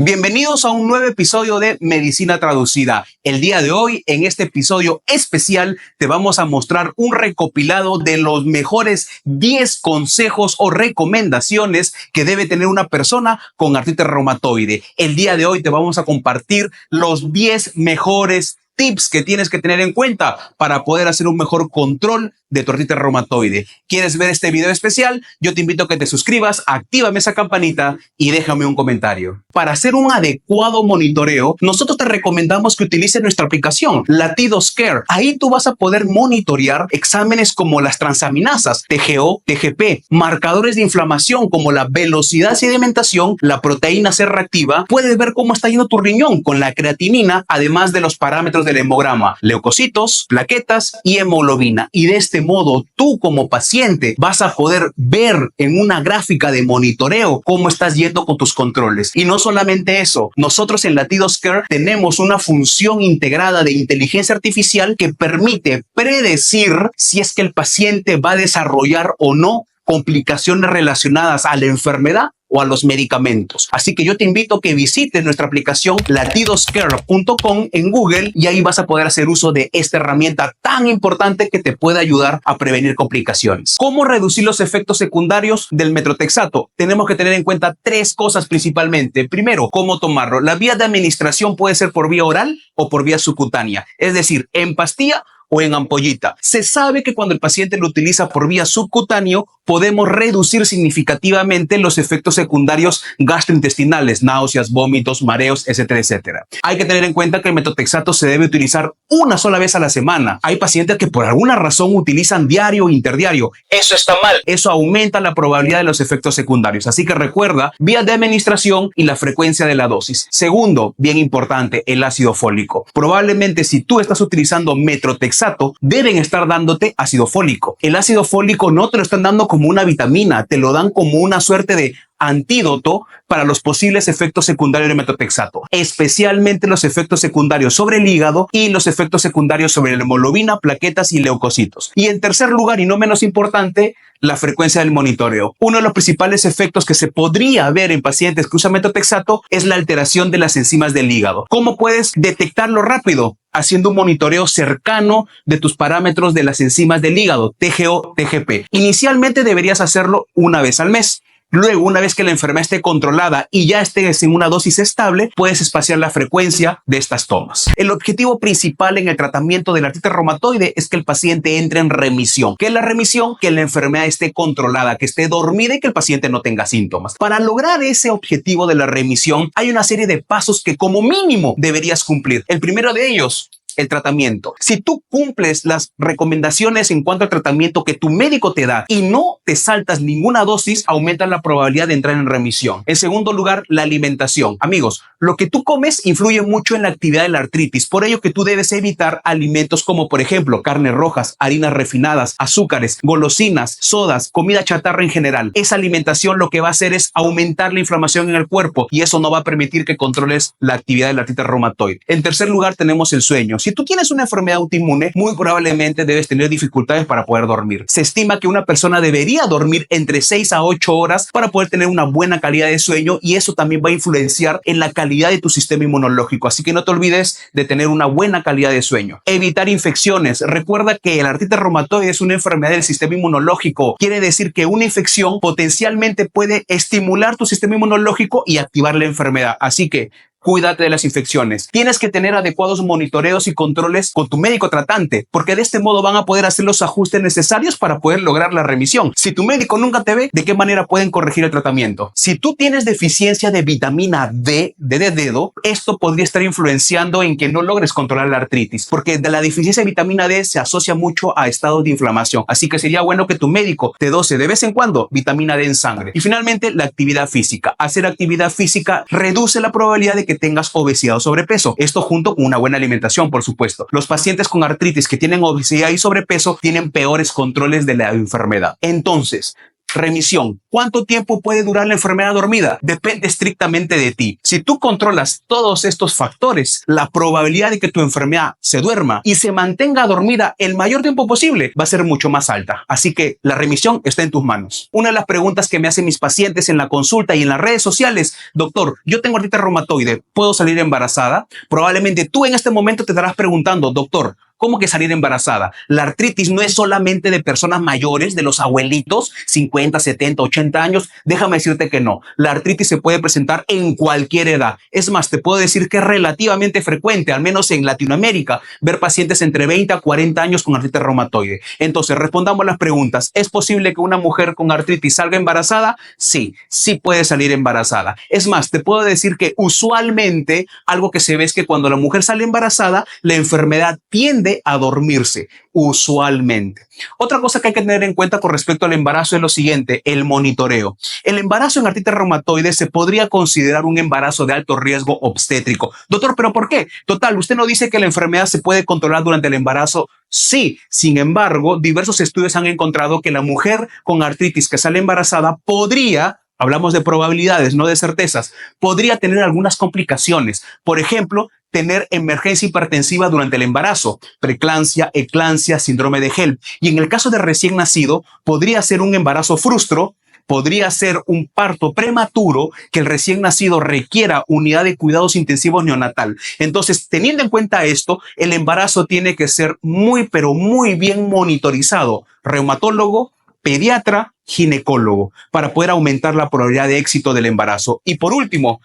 Bienvenidos a un nuevo episodio de Medicina Traducida. El día de hoy, en este episodio especial, te vamos a mostrar un recopilado de los mejores 10 consejos o recomendaciones que debe tener una persona con artritis reumatoide. El día de hoy te vamos a compartir los 10 mejores tips que tienes que tener en cuenta para poder hacer un mejor control de tu artritis reumatoide. ¿Quieres ver este video especial? Yo te invito a que te suscribas, actívame esa campanita y déjame un comentario. Para hacer un adecuado monitoreo, nosotros te recomendamos que utilices nuestra aplicación, Latidos-Care. Ahí tú vas a poder monitorear exámenes como las transaminasas, TGO, TGP, marcadores de inflamación como la velocidad de sedimentación, la proteína C reactiva. Puedes ver cómo está yendo tu riñón con la creatinina, además de los parámetros del hemograma, leucocitos, plaquetas y hemoglobina. Y de este modo, tú como paciente vas a poder ver en una gráfica de monitoreo cómo estás yendo con tus controles. Y no solamente eso, nosotros en Latidos-Care tenemos una función integrada de inteligencia artificial que permite predecir si es que el paciente va a desarrollar o no complicaciones relacionadas a la enfermedad o a los medicamentos. Así que yo te invito a que visites nuestra aplicación latidoscare.com en Google y ahí vas a poder hacer uso de esta herramienta tan importante que te puede ayudar a prevenir complicaciones. ¿Cómo reducir los efectos secundarios del metotrexato? Tenemos que tener en cuenta 3 cosas principalmente. Primero, ¿cómo tomarlo? La vía de administración puede ser por vía oral o por vía subcutánea, es decir, en pastilla o en ampollita. Se sabe que cuando el paciente lo utiliza por vía subcutáneo, podemos reducir significativamente los efectos secundarios gastrointestinales, náuseas, vómitos, mareos, etcétera, etcétera. Hay que tener en cuenta que el metotrexato se debe utilizar una sola vez a la semana. Hay pacientes que por alguna razón utilizan diario o interdiario. Eso está mal. Eso aumenta la probabilidad de los efectos secundarios. Así que recuerda, vía de administración y la frecuencia de la dosis. Segundo, bien importante, el ácido fólico. Probablemente si tú estás utilizando metotrexato, deben estar dándote ácido fólico. El ácido fólico no te lo están dando como una vitamina, te lo dan como una suerte de antídoto para los posibles efectos secundarios del metotrexato, especialmente los efectos secundarios sobre el hígado y los efectos secundarios sobre la hemoglobina, plaquetas y leucocitos. Y en tercer lugar, y no menos importante, la frecuencia del monitoreo. Uno de los principales efectos que se podría ver en pacientes que usan metotrexato es la alteración de las enzimas del hígado. ¿Cómo puedes detectarlo rápido? Haciendo un monitoreo cercano de tus parámetros de las enzimas del hígado, TGO, TGP. Inicialmente deberías hacerlo una vez al mes. Luego, una vez que la enfermedad esté controlada y ya estés en una dosis estable, puedes espaciar la frecuencia de estas tomas. El objetivo principal en el tratamiento de la artritis reumatoide es que el paciente entre en remisión. ¿Qué es la remisión? Que la enfermedad esté controlada, que esté dormida y que el paciente no tenga síntomas. Para lograr ese objetivo de la remisión, hay una serie de pasos que como mínimo deberías cumplir. El primero de ellos, el tratamiento. Si tú cumples las recomendaciones en cuanto al tratamiento que tu médico te da y no te saltas ninguna dosis, aumenta la probabilidad de entrar en remisión. En segundo lugar, la alimentación. Amigos, lo que tú comes influye mucho en la actividad de la artritis. Por ello que tú debes evitar alimentos como, por ejemplo, carnes rojas, harinas refinadas, azúcares, golosinas, sodas, comida chatarra en general. Esa alimentación lo que va a hacer es aumentar la inflamación en el cuerpo y eso no va a permitir que controles la actividad de la artritis reumatoide. En tercer lugar, tenemos el sueño. Si tú tienes una enfermedad autoinmune, muy probablemente debes tener dificultades para poder dormir. Se estima que una persona debería dormir entre 6 a 8 horas para poder tener una buena calidad de sueño y eso también va a influenciar en la calidad de tu sistema inmunológico. Así que no te olvides de tener una buena calidad de sueño. Evitar infecciones. Recuerda que la artritis reumatoide es una enfermedad del sistema inmunológico. Quiere decir que una infección potencialmente puede estimular tu sistema inmunológico y activar la enfermedad. Así que cuídate de las infecciones. Tienes que tener adecuados monitoreos y controles con tu médico tratante, porque de este modo van a poder hacer los ajustes necesarios para poder lograr la remisión. Si tu médico nunca te ve, ¿de qué manera pueden corregir el tratamiento? Si tú tienes deficiencia de vitamina D, de dedo, esto podría estar influenciando en que no logres controlar la artritis, porque de la deficiencia de vitamina D se asocia mucho a estados de inflamación. Así que sería bueno que tu médico te dose de vez en cuando vitamina D en sangre. Y finalmente, la actividad física. Hacer actividad física reduce la probabilidad de que tengas obesidad o sobrepeso. Esto junto con una buena alimentación, por supuesto. Los pacientes con artritis que tienen obesidad y sobrepeso tienen peores controles de la enfermedad. Entonces, Remisión. ¿Cuánto tiempo puede durar la enfermedad dormida? Depende estrictamente de ti. Si tú controlas todos estos factores, la probabilidad de que tu enfermedad se duerma y se mantenga dormida el mayor tiempo posible va a ser mucho más alta. Así que la remisión está en tus manos. Una de las preguntas que me hacen mis pacientes en la consulta y en las redes sociales: doctor, yo tengo artritis reumatoide, ¿puedo salir embarazada? Probablemente tú en este momento te estarás preguntando: doctor, ¿cómo que salir embarazada? La artritis no es solamente de personas mayores, de los abuelitos, 50, 70, 80 años. Déjame decirte que no. La artritis se puede presentar en cualquier edad. Es más, te puedo decir que es relativamente frecuente, al menos en Latinoamérica, ver pacientes entre 20 a 40 años con artritis reumatoide. Entonces, respondamos las preguntas. ¿Es posible que una mujer con artritis salga embarazada? Sí, sí puede salir embarazada. Es más, te puedo decir que usualmente algo que se ve es que cuando la mujer sale embarazada, la enfermedad tiende a dormirse, usualmente. Otra cosa que hay que tener en cuenta con respecto al embarazo es lo siguiente: el monitoreo. El embarazo en artritis reumatoide se podría considerar un embarazo de alto riesgo obstétrico. Doctor, ¿pero por qué? Total, usted no dice que la enfermedad se puede controlar durante el embarazo. Sí, sin embargo, diversos estudios han encontrado que la mujer con artritis que sale embarazada podría, hablamos de probabilidades, no de certezas, podría tener algunas complicaciones. Por ejemplo, tener emergencia hipertensiva durante el embarazo, preeclampsia, eclampsia, síndrome de HELP. Y en el caso de recién nacido, podría ser un embarazo frustro, podría ser un parto prematuro, que el recién nacido requiera unidad de cuidados intensivos neonatal. Entonces, teniendo en cuenta esto, el embarazo tiene que ser muy, pero muy bien monitorizado. Reumatólogo, pediatra, ginecólogo, para poder aumentar la probabilidad de éxito del embarazo. Y por último,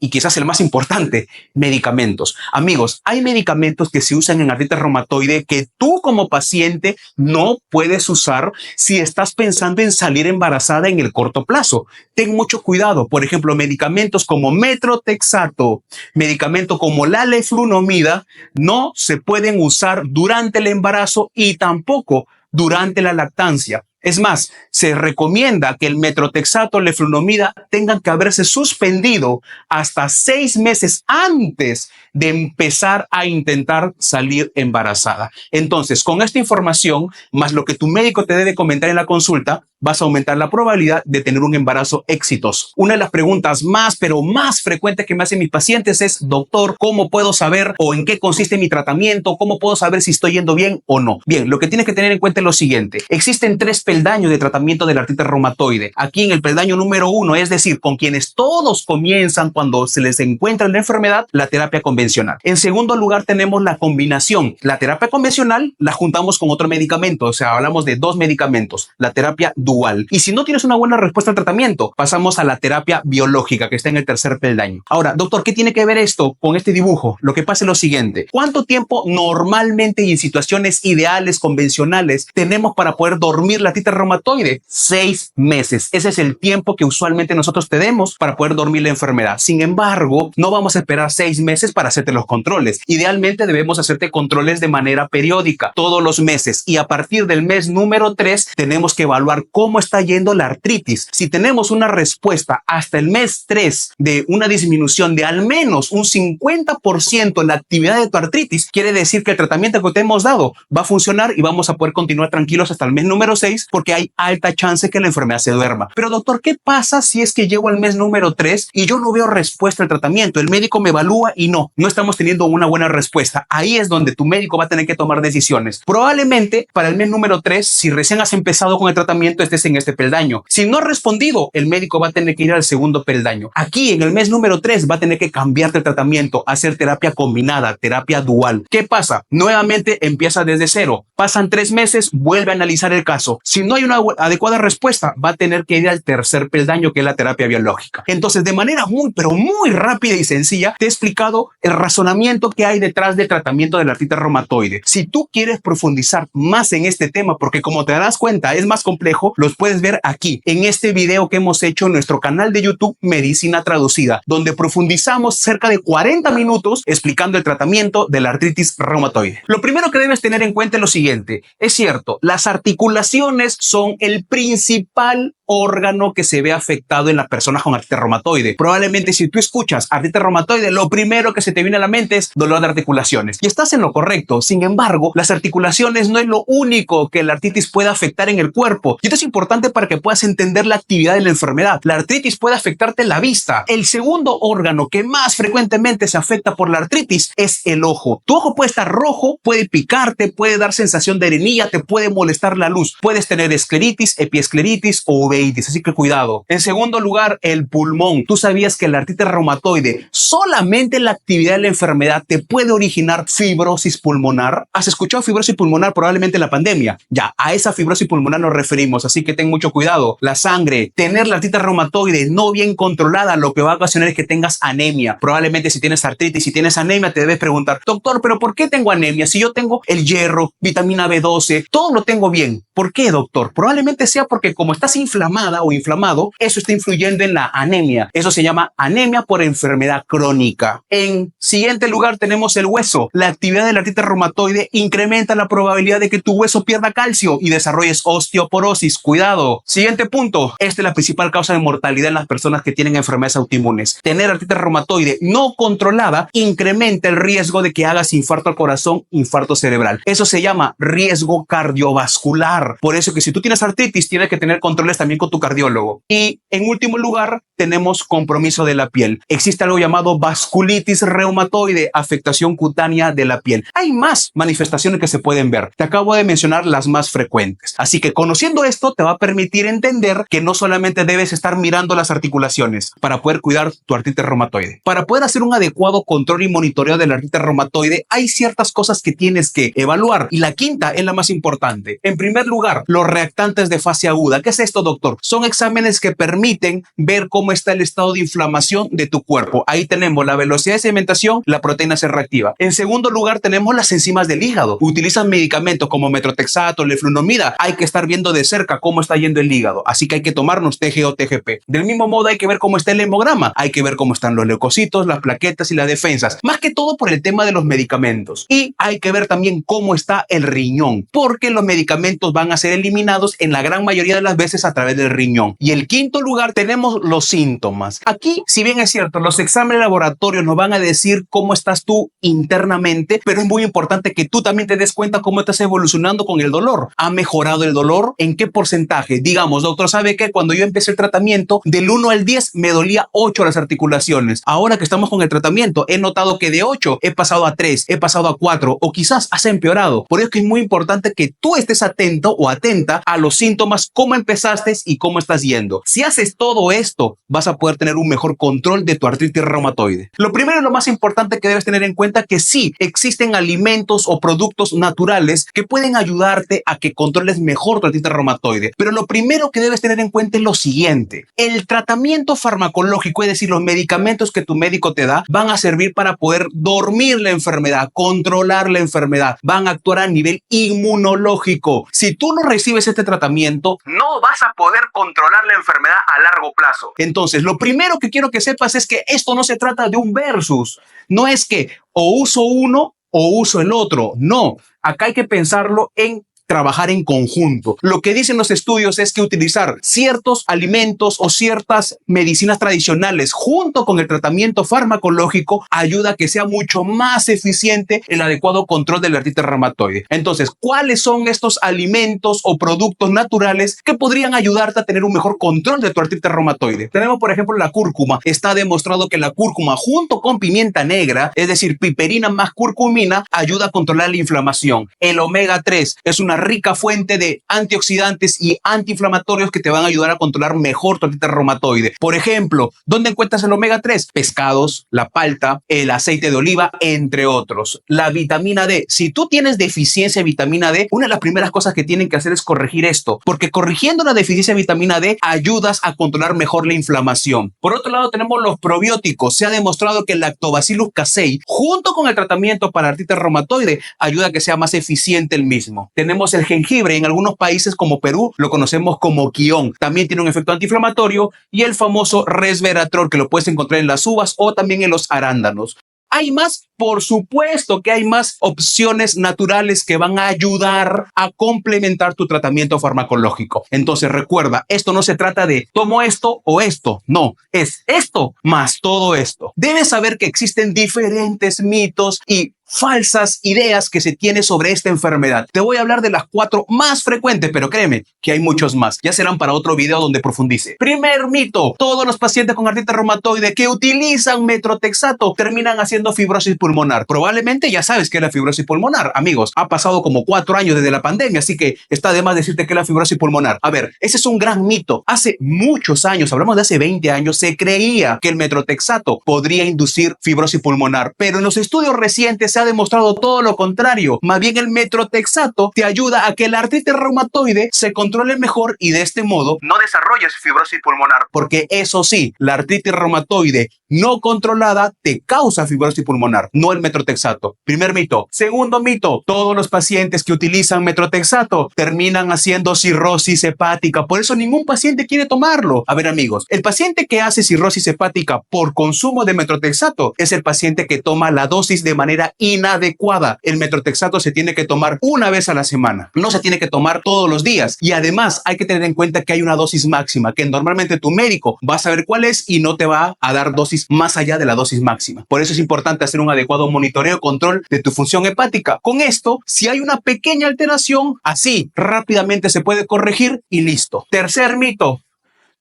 y quizás el más importante, medicamentos. Amigos, hay medicamentos que se usan en artritis reumatoide que tú como paciente no puedes usar si estás pensando en salir embarazada en el corto plazo. Ten mucho cuidado. Por ejemplo, medicamentos como metrotexato, medicamentos como la leflunomida no se pueden usar durante el embarazo y tampoco durante la lactancia. Es más, se recomienda que el metrotexato, leflunomida tengan que haberse suspendido hasta 6 meses antes de empezar a intentar salir embarazada. Entonces, con esta información, más lo que tu médico te debe comentar en la consulta, vas a aumentar la probabilidad de tener un embarazo exitoso. Una de las preguntas más, pero más frecuentes que me hacen mis pacientes es: doctor, ¿cómo puedo saber o en qué consiste mi tratamiento? ¿Cómo puedo saber si estoy yendo bien o no? Bien, lo que tienes que tener en cuenta es lo siguiente. Existen 3 peldaños de tratamiento de la artritis reumatoide. Aquí en el peldaño número 1, es decir, con quienes todos comienzan cuando se les encuentra la enfermedad, la terapia convencional. En segundo lugar, tenemos la combinación. La terapia convencional la juntamos con otro medicamento, o sea, hablamos de 2 medicamentos, la terapia dual. Y si no tienes una buena respuesta al tratamiento, pasamos a la terapia biológica, que está en el tercer peldaño. Ahora, doctor, ¿qué tiene que ver esto con este dibujo? Lo que pasa es lo siguiente: ¿cuánto tiempo normalmente y en situaciones ideales, convencionales, tenemos para poder dormir la artritis reumatoide? 6 meses. Ese es el tiempo que usualmente nosotros tenemos para poder dormir la enfermedad. Sin embargo, no vamos a esperar 6 meses para hacerte los controles. Idealmente debemos hacerte controles de manera periódica, todos los meses. Y a partir del mes número 3, tenemos que evaluar cómo está yendo la artritis. Si tenemos una respuesta hasta el mes 3 de una disminución de al menos un 50% en la actividad de tu artritis, quiere decir que el tratamiento que te hemos dado va a funcionar y vamos a poder continuar tranquilos hasta el mes número 6, porque hay alta chance que la enfermedad se duerma. Pero doctor, ¿qué pasa si es que llego al mes número 3 y yo no veo respuesta al tratamiento? El médico me evalúa y no estamos teniendo una buena respuesta. Ahí es donde tu médico va a tener que tomar decisiones. Probablemente para el mes número 3, si recién has empezado con el tratamiento, estés en este peldaño. Si no has respondido, el médico va a tener que ir al segundo peldaño. Aquí en el mes número 3 va a tener que cambiarte el tratamiento, hacer terapia combinada, terapia dual. ¿Qué pasa? Nuevamente empieza desde cero. Pasan 3 meses, vuelve a analizar el caso. Si no hay una adecuada respuesta, va a tener que ir al tercer peldaño, que es la terapia biológica. Entonces, de manera muy, pero muy rápida y sencilla, te he explicado el razonamiento que hay detrás del tratamiento de la artritis reumatoide. Si tú quieres profundizar más en este tema, porque como te darás cuenta es más complejo, los puedes ver aquí en este video que hemos hecho en nuestro canal de YouTube Medicina Traducida, donde profundizamos cerca de 40 minutos explicando el tratamiento de la artritis reumatoide. Lo primero que debes tener en cuenta es lo siguiente: es cierto, las articulaciones son el principal órgano que se ve afectado en las personas con artritis reumatoide. Probablemente si tú escuchas artritis reumatoide, lo primero que se te viene a la mente es dolor de articulaciones. Y estás en lo correcto. Sin embargo, las articulaciones no es lo único que la artritis puede afectar en el cuerpo. Y esto es importante para que puedas entender la actividad de la enfermedad. La artritis puede afectarte la vista. El segundo órgano que más frecuentemente se afecta por la artritis es el ojo. Tu ojo puede estar rojo, puede picarte, puede dar sensación de arenilla, te puede molestar la luz. Puedes tener escleritis, epiescleritis o uveitis, así que cuidado. En segundo lugar, el pulmón. ¿Tú sabías que la artritis reumatoide, solamente la actividad de la enfermedad te puede originar fibrosis pulmonar? ¿Has escuchado fibrosis pulmonar? Probablemente en la pandemia. Ya, a esa fibrosis pulmonar nos referimos, así que ten mucho cuidado. La sangre, tener la artritis reumatoide no bien controlada, lo que va a ocasionar es que tengas anemia. Probablemente si tienes artritis, si tienes anemia, te debes preguntar, doctor, ¿pero por qué tengo anemia? Si yo tengo el hierro, vitamina B12, todo lo tengo bien. ¿Por qué, doctor? Probablemente sea porque como estás inflamada o inflamado, eso está influyendo en la anemia. Eso se llama anemia por enfermedad crónica. En siguiente lugar tenemos el hueso. La actividad de la artritis reumatoide incrementa la probabilidad de que tu hueso pierda calcio y desarrolles osteoporosis. Cuidado. Siguiente punto. Esta es la principal causa de mortalidad en las personas que tienen enfermedades autoinmunes. Tener artritis reumatoide no controlada incrementa el riesgo de que hagas infarto al corazón, infarto cerebral. Eso se llama riesgo cardiovascular. Por eso que si tú tienes artritis, tienes que tener controles también con tu cardiólogo. Y en último lugar, tenemos compromiso de la piel. Existe algo llamado vasculitis reumatoide, afectación cutánea de la piel. Hay más manifestaciones que se pueden ver. Te acabo de mencionar las más frecuentes. Así que conociendo esto te va a permitir entender que no solamente debes estar mirando las articulaciones para poder cuidar tu artritis reumatoide. Para poder hacer un adecuado control y monitoreo de la artritis reumatoide, hay ciertas cosas que tienes que evaluar. Y la quinta es la más importante. En primer lugar, los reactantes de fase aguda. ¿Qué es esto, doctor? Son exámenes que permiten ver cómo está el estado de inflamación de tu cuerpo. Ahí tenemos la velocidad de sedimentación, la proteína C reactiva. En segundo lugar, tenemos las enzimas del hígado. Utilizan medicamentos como metrotexato, leflunomida. Hay que estar viendo de cerca cómo está yendo el hígado. Así que hay que tomarnos TG o TGP. Del mismo modo, hay que ver cómo está el hemograma. Hay que ver cómo están los leucocitos, las plaquetas y las defensas. Más que todo por el tema de los medicamentos. Y hay que ver también cómo está el riñón, porque los medicamentos van a ser eliminados en la gran mayoría de las veces a través del riñón. Y el quinto lugar, tenemos los síntomas. Aquí, si bien es cierto, los exámenes laboratorios nos van a decir cómo estás tú internamente, pero es muy importante que tú también te des cuenta cómo estás evolucionando con el dolor. ¿Ha mejorado el dolor? ¿En qué porcentaje? Digamos, doctor, ¿sabe qué? Cuando yo empecé el tratamiento, del 1 al 10 me dolía 8 las articulaciones. Ahora que estamos con el tratamiento, he notado que de 8 he pasado a 3, he pasado a 4 o quizás has empeorado. Por eso es que es muy importante que tú estés atento o atenta a los síntomas, cómo empezaste y cómo estás yendo. Si haces todo esto, vas a poder tener un mejor control de tu artritis reumatoide. Lo primero y lo más importante que debes tener en cuenta que sí existen alimentos o productos naturales que pueden ayudarte a que controles mejor tu artritis reumatoide. Pero lo primero que debes tener en cuenta es lo siguiente. El tratamiento farmacológico, es decir, los medicamentos que tu médico te da, van a servir para poder dormir la enfermedad, controlar la enfermedad, van a actuar a nivel inmunológico. Si tú no recibes este tratamiento, no vas a poder controlar la enfermedad a largo plazo. Entonces, lo primero que quiero que sepas es que esto no se trata de un versus. No es que o uso uno o uso el otro. No, acá hay que pensarlo en trabajar en conjunto. Lo que dicen los estudios es que utilizar ciertos alimentos o ciertas medicinas tradicionales junto con el tratamiento farmacológico ayuda a que sea mucho más eficiente el adecuado control de la artritis reumatoide. Entonces, ¿cuáles son estos alimentos o productos naturales que podrían ayudarte a tener un mejor control de tu artritis reumatoide? Tenemos, por ejemplo, la cúrcuma. Está demostrado que la cúrcuma junto con pimienta negra, es decir, piperina más curcumina, ayuda a controlar la inflamación. El omega 3 es una rica fuente de antioxidantes y antiinflamatorios que te van a ayudar a controlar mejor tu artritis reumatoide. Por ejemplo, ¿dónde encuentras el omega 3? Pescados, la palta, el aceite de oliva, entre otros. La vitamina D. Si tú tienes deficiencia de vitamina D, una de las primeras cosas que tienen que hacer es corregir esto, porque corrigiendo la deficiencia de vitamina D ayudas a controlar mejor la inflamación. Por otro lado, tenemos los probióticos. Se ha demostrado que el Lactobacillus casei, junto con el tratamiento para artritis reumatoide, ayuda a que sea más eficiente el mismo. Tenemos el jengibre. En algunos países como Perú lo conocemos como quión. También tiene un efecto antiinflamatorio, y el famoso resveratrol, que lo puedes encontrar en las uvas o también en los arándanos. ¿Hay más? Por supuesto que hay más opciones naturales que van a ayudar a complementar tu tratamiento farmacológico. Entonces recuerda, esto no se trata de tomo esto o esto. No, es esto más todo esto. Debes saber que existen diferentes mitos y falsas ideas que se tiene sobre esta enfermedad. Te voy a hablar de las 4 más frecuentes, pero créeme que hay muchos más. Ya serán para otro video donde profundice. Primer mito: todos los pacientes con artritis reumatoide que utilizan metrotexato terminan haciendo fibrosis pulmonar. Probablemente ya sabes qué es la fibrosis pulmonar, amigos. Ha pasado como 4 años desde la pandemia, así que está de más decirte qué es la fibrosis pulmonar. A ver, ese es un gran mito. Hace muchos años, hablamos de hace 20 años, se creía que el metrotexato podría inducir fibrosis pulmonar, pero en los estudios recientes se ha demostrado todo lo contrario. Más bien el metrotexato te ayuda a que la artritis reumatoide se controle mejor y de este modo no desarrolles fibrosis pulmonar, porque eso sí, la artritis reumatoide no controlada te causa fibrosis pulmonar, no el metrotexato. Primer mito. Segundo mito: todos los pacientes que utilizan metrotexato terminan haciendo cirrosis hepática, por eso ningún paciente quiere tomarlo. A ver, amigos, el paciente que hace cirrosis hepática por consumo de metrotexato es el paciente que toma la dosis de manera inadecuada. El metrotexato se tiene que tomar una vez a la semana, no se tiene que tomar todos los días, y además hay que tener en cuenta que hay una dosis máxima que normalmente tu médico va a saber cuál es y no te va a dar dosis más allá de la dosis máxima. Por eso es importante hacer un adecuado monitoreo y control de tu función hepática. Con esto, si hay una pequeña alteración, así rápidamente se puede corregir y listo. Tercer mito: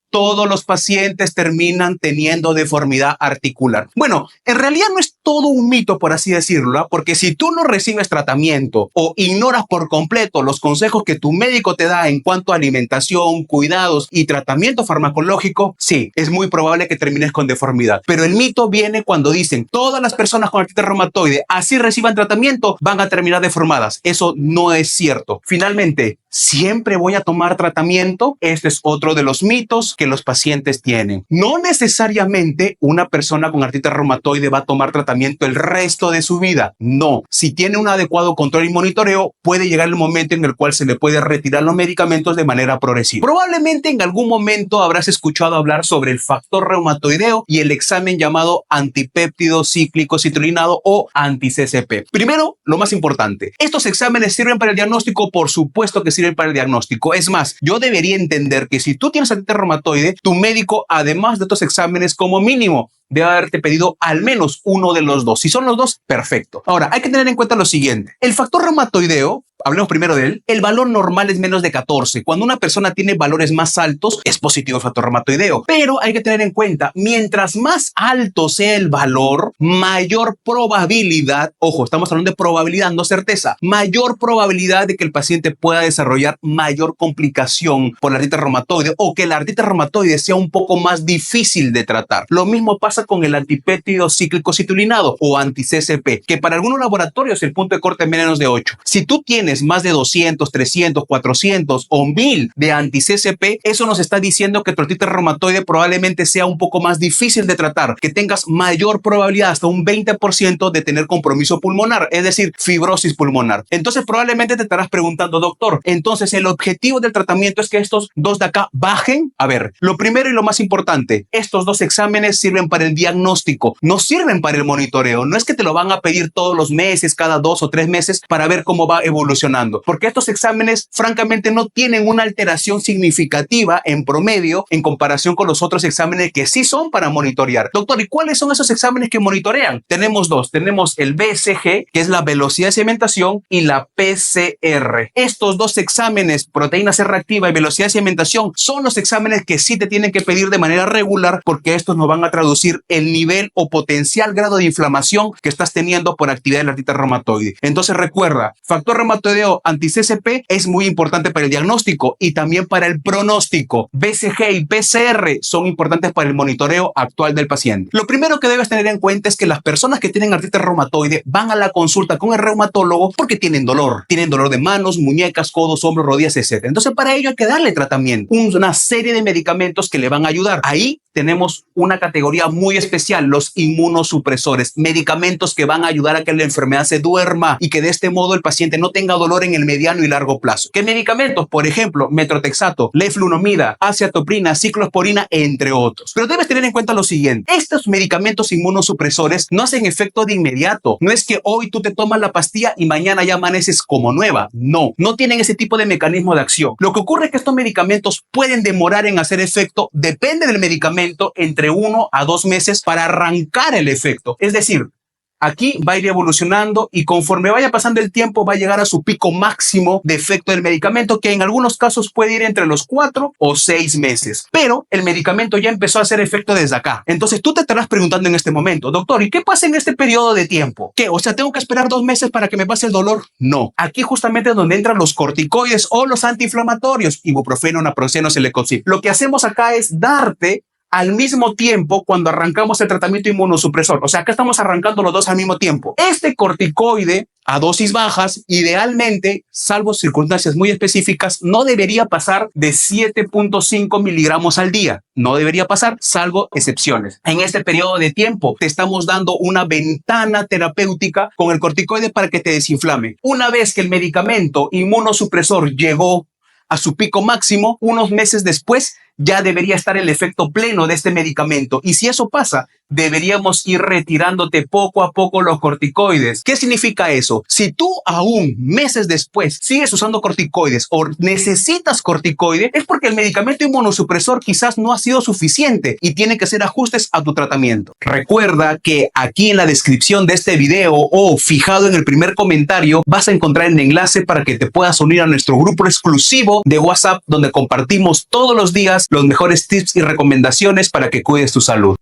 todos los pacientes terminan teniendo deformidad articular. Bueno, en realidad no es todo un mito, por así decirlo, ¿eh? Porque si tú no recibes tratamiento o ignoras por completo los consejos que tu médico te da en cuanto a alimentación, cuidados y tratamiento farmacológico, sí, es muy probable que termines con deformidad. Pero el mito viene cuando dicen todas las personas con artritis reumatoide, así reciban tratamiento, van a terminar deformadas. Eso no es cierto. Finalmente, ¿siempre voy a tomar tratamiento? Este es otro de los mitos que los pacientes tienen. No necesariamente una persona con artritis reumatoide va a tomar tratamiento el resto de su vida. No. Si tiene un adecuado control y monitoreo, puede llegar el momento en el cual se le puede retirar los medicamentos de manera progresiva. Probablemente en algún momento habrás escuchado hablar sobre el factor reumatoideo y el examen llamado antipéptido cíclico citrulinado o anti-CCP. Primero, lo más importante, ¿estos exámenes sirven para el diagnóstico? Por supuesto que sirven para el diagnóstico. Es más, yo debería entender que si tú tienes artritis reumatoide, tu médico, además de estos exámenes, como mínimo debe haberte pedido al menos uno de los dos. Si son los dos, perfecto. Ahora, hay que tener en cuenta lo siguiente. El factor reumatoideo, hablemos primero de él, el valor normal es menos de 14. Cuando una persona tiene valores más altos, es positivo el factor reumatoideo. Pero hay que tener en cuenta, mientras más alto sea el valor, mayor probabilidad, ojo, estamos hablando de probabilidad, no certeza, mayor probabilidad de que el paciente pueda desarrollar mayor complicación por la artritis reumatoide o que la artritis reumatoide sea un poco más difícil de tratar. Lo mismo pasa con el antipéptido cíclico citrulinado o anti-CCP, que para algunos laboratorios el punto de corte es menos de 8. Si tú tienes más de 200, 300, 400 o 1000 de anti-CCP, eso nos está diciendo que tu artritis reumatoide probablemente sea un poco más difícil de tratar, que tengas mayor probabilidad, hasta un 20% de tener compromiso pulmonar, es decir, fibrosis pulmonar. Entonces probablemente te estarás preguntando, doctor, entonces el objetivo del tratamiento es que estos dos de acá bajen. A ver, lo primero y lo más importante, estos dos exámenes sirven para el diagnóstico, no sirven para el monitoreo. No es que te lo van a pedir todos los meses, cada 2 o 3 meses para ver cómo va evolucionando, porque estos exámenes francamente no tienen una alteración significativa en promedio en comparación con los otros exámenes que sí son para monitorear. Doctor, ¿y cuáles son esos exámenes que monitorean? Tenemos dos, tenemos el BCG, que es la velocidad de cementación, y la PCR. Estos dos exámenes, proteína C reactiva y velocidad de cementación, son los exámenes que sí te tienen que pedir de manera regular, porque estos nos van a traducir el nivel o potencial grado de inflamación que estás teniendo por actividad de la artritis reumatoide. Entonces recuerda, factor reumatoideo anti-CCP es muy importante para el diagnóstico y también para el pronóstico. BCG y PCR son importantes para el monitoreo actual del paciente. Lo primero que debes tener en cuenta es que las personas que tienen artritis reumatoide van a la consulta con el reumatólogo porque tienen dolor de manos, muñecas, codos, hombros, rodillas, etc. Entonces para ello hay que darle tratamiento, una serie de medicamentos que le van a ayudar. Ahí tenemos una categoría muy especial, los inmunosupresores, medicamentos que van a ayudar a que la enfermedad se duerma y que de este modo el paciente no tenga dolor en el mediano y largo plazo. ¿Qué medicamentos? Por ejemplo, metrotexato, leflunomida, aciatoprina, ciclosporina, entre otros. Pero debes tener en cuenta lo siguiente, estos medicamentos inmunosupresores no hacen efecto de inmediato. No es que hoy tú te tomas la pastilla y mañana ya amaneces como nueva. No tienen ese tipo de mecanismo de acción. Lo que ocurre es que estos medicamentos pueden demorar en hacer efecto, depende del medicamento, entre 1 a 2 meses para arrancar el efecto. Es decir, Aquí va a ir evolucionando y conforme vaya pasando el tiempo va a llegar a su pico máximo de efecto del medicamento, que en algunos casos puede ir entre los 4 o 6 meses. Pero el medicamento ya empezó a hacer efecto desde acá. Entonces tú te estarás preguntando en este momento, doctor, ¿y qué pasa en este periodo de tiempo? ¿Qué? O sea, ¿tengo que esperar 2 meses para que me pase el dolor? No. Aquí justamente es donde entran los corticoides o los antiinflamatorios, ibuprofeno, naproxeno, celecoxib. Lo que hacemos acá es darte al mismo tiempo cuando arrancamos el tratamiento inmunosupresor. O sea, acá estamos arrancando los dos al mismo tiempo. Este corticoide a dosis bajas, idealmente, salvo circunstancias muy específicas, no debería pasar de 7.5 miligramos al día. No debería pasar, salvo excepciones. En este periodo de tiempo te estamos dando una ventana terapéutica con el corticoide para que te desinflame. Una vez que el medicamento inmunosupresor llegó a su pico máximo, unos meses después ya debería estar el efecto pleno de este medicamento. Y si eso pasa, deberíamos ir retirándote poco a poco los corticoides. ¿Qué significa eso? Si tú aún meses después sigues usando corticoides o necesitas corticoide, es porque el medicamento inmunosupresor quizás no ha sido suficiente y tiene que hacer ajustes a tu tratamiento. Recuerda que aquí en la descripción de este video o fijado en el primer comentario vas a encontrar el enlace para que te puedas unir a nuestro grupo exclusivo de WhatsApp, donde compartimos todos los días los mejores tips y recomendaciones para que cuides tu salud.